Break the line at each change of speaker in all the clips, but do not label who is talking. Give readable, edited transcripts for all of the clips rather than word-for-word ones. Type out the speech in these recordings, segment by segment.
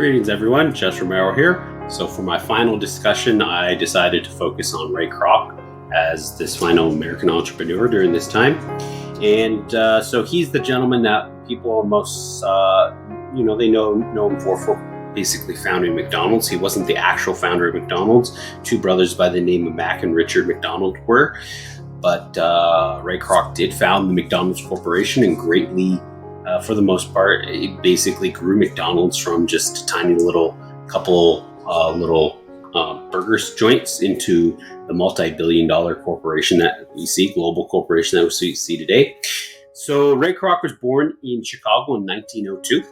Greetings everyone, Jess Romero here. So for my final discussion, I decided to focus on Ray Kroc as this final American entrepreneur during this time. And so he's the gentleman that people are most, they know him for basically founding McDonald's. He wasn't the actual founder of McDonald's. Two brothers by the name of Mac and Richard McDonald were. But Ray Kroc did found the McDonald's Corporation and greatly, for the most part, it basically grew McDonald's from just a tiny little couple burgers joints into the multi-billion-dollar corporation that we see, global corporation that we see today. So Ray Kroc was born in Chicago in 1902.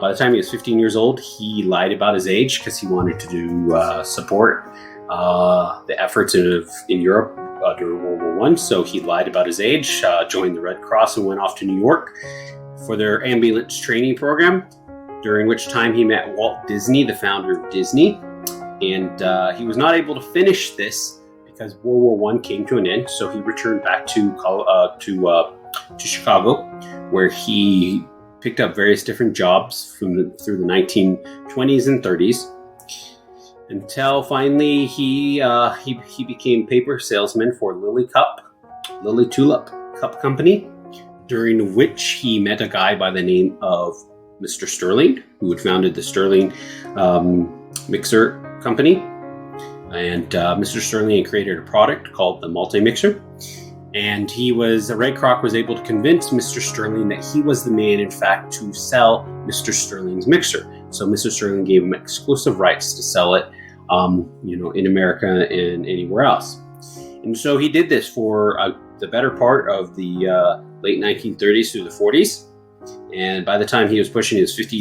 By the time he was 15 years old, he lied about his age because he wanted to support the efforts in Europe during World War I. So he lied about his age, joined the Red Cross, and went off to New York for their ambulance training program, during which time he met Walt Disney, the founder of Disney. And he was not able to finish this because World War I came to an end. So he returned back to Chicago, where he picked up various different jobs through the 1920s and 30s, until finally he became paper salesman for Lily Tulip Cup Company, during which he met a guy by the name of Mr. Sterling, who had founded the Sterling Mixer Company. And Mr. Sterling had created a product called the Multi-Mixer. And Ray Kroc was able to convince Mr. Sterling that he was the man, in fact, to sell Mr. Sterling's mixer. So Mr. Sterling gave him exclusive rights to sell it, in America and anywhere else. And so he did this for the better part of the late 1930s through the 40s. And by the time he was pushing his 50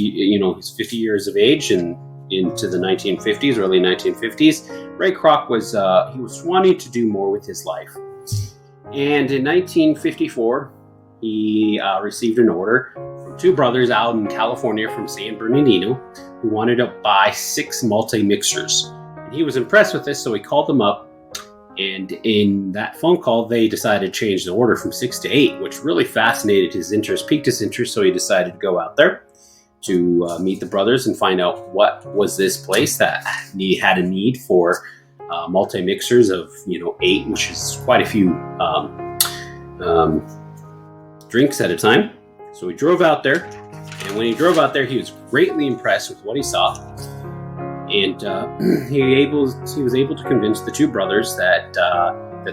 years of age and into the 1950s, early 1950s, Ray Kroc was wanting to do more with his life. And in 1954, he received an order from two brothers out in California from San Bernardino who wanted to buy 6 multi-mixers. And he was impressed with this, so he called them up. And in that phone call, they decided to change the order from 6 to 8, which really piqued his interest. So he decided to go out there to meet the brothers and find out what was this place that he had a need for multi-mixers of 8, which is quite a few drinks at a time. So he drove out there, and when he drove out there, he was greatly impressed with what he saw. And he was able to convince the two brothers that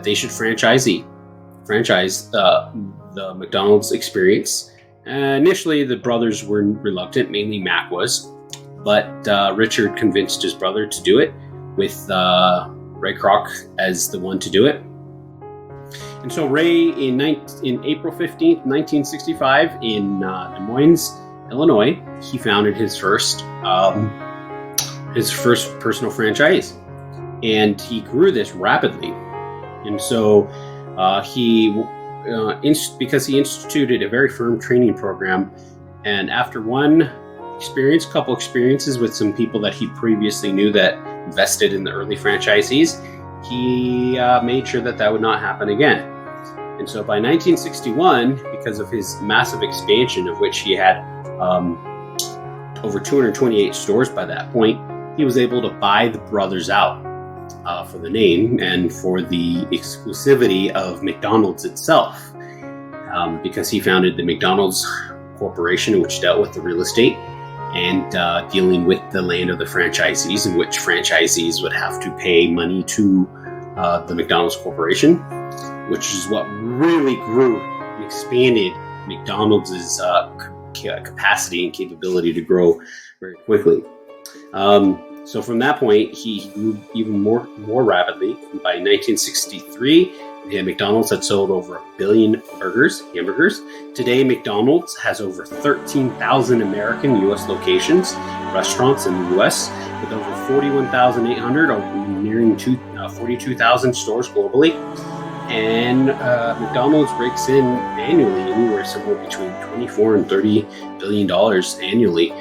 they should franchise the McDonald's experience. Initially, the brothers were reluctant, mainly Mac was, but Richard convinced his brother to do it, with Ray Kroc as the one to do it. And so Ray, in April 15th, 1965, in Des Moines, Illinois, he founded his first personal franchise, and he grew this rapidly. And so because he instituted a very firm training program, and after couple experiences with some people that he previously knew that invested in the early franchisees, he made sure that would not happen again. And so by 1961, because of his massive expansion, of which he had over 228 stores by that point, he was able to buy the brothers out for the name and for the exclusivity of McDonald's itself, because he founded the McDonald's Corporation, which dealt with the real estate and dealing with the land of the franchisees, in which franchisees would have to pay money to the McDonald's Corporation, which is what really grew and expanded McDonald's capacity and capability to grow very quickly. So from that point, he grew even more rapidly. By 1963, McDonald's had sold over 1 billion hamburgers. Today, McDonald's has over 13,000 American U.S. locations, restaurants in the U.S., with over 41,800, or nearing 42,000 stores globally. And McDonald's rakes in annually anywhere somewhere between $24 and $30 billion annually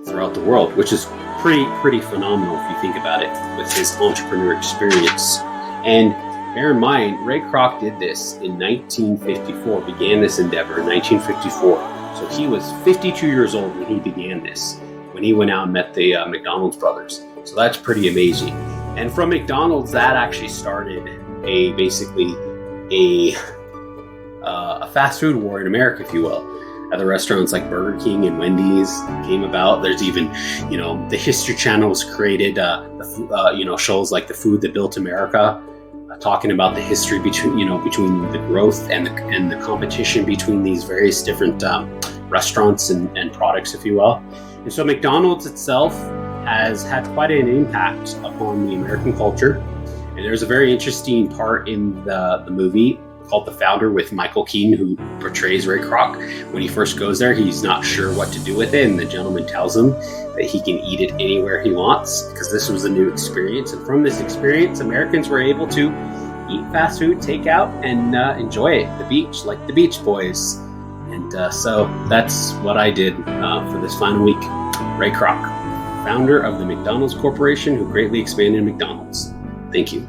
throughout the world, which is pretty phenomenal if you think about it, with his entrepreneur experience. And bear in mind, Ray Kroc did this in 1954, began this endeavor in 1954. So he was 52 years old when he began this. when he went out and met the McDonald's brothers. So that's pretty amazing. And from McDonald's, that actually started basically a fast food war in America, if you will. Other restaurants like Burger King and Wendy's came about. There's even, the History Channel was created, shows like The Food That Built America, talking about the history between the growth and the competition between these various different restaurants and products, if you will. And so McDonald's itself has had quite an impact upon the American culture. And there's a very interesting part in the movie called The Founder with Michael Keaton, who portrays Ray Kroc. When he first goes there, he's not sure what to do with it, and the gentleman tells him that he can eat it anywhere he wants because this was a new experience. And from this experience, Americans were able to eat fast food, takeout, and enjoy it, the beach, like the Beach Boys. And so that's what I did for this final week. Ray Kroc, founder of the McDonald's Corporation, who greatly expanded McDonald's. Thank you.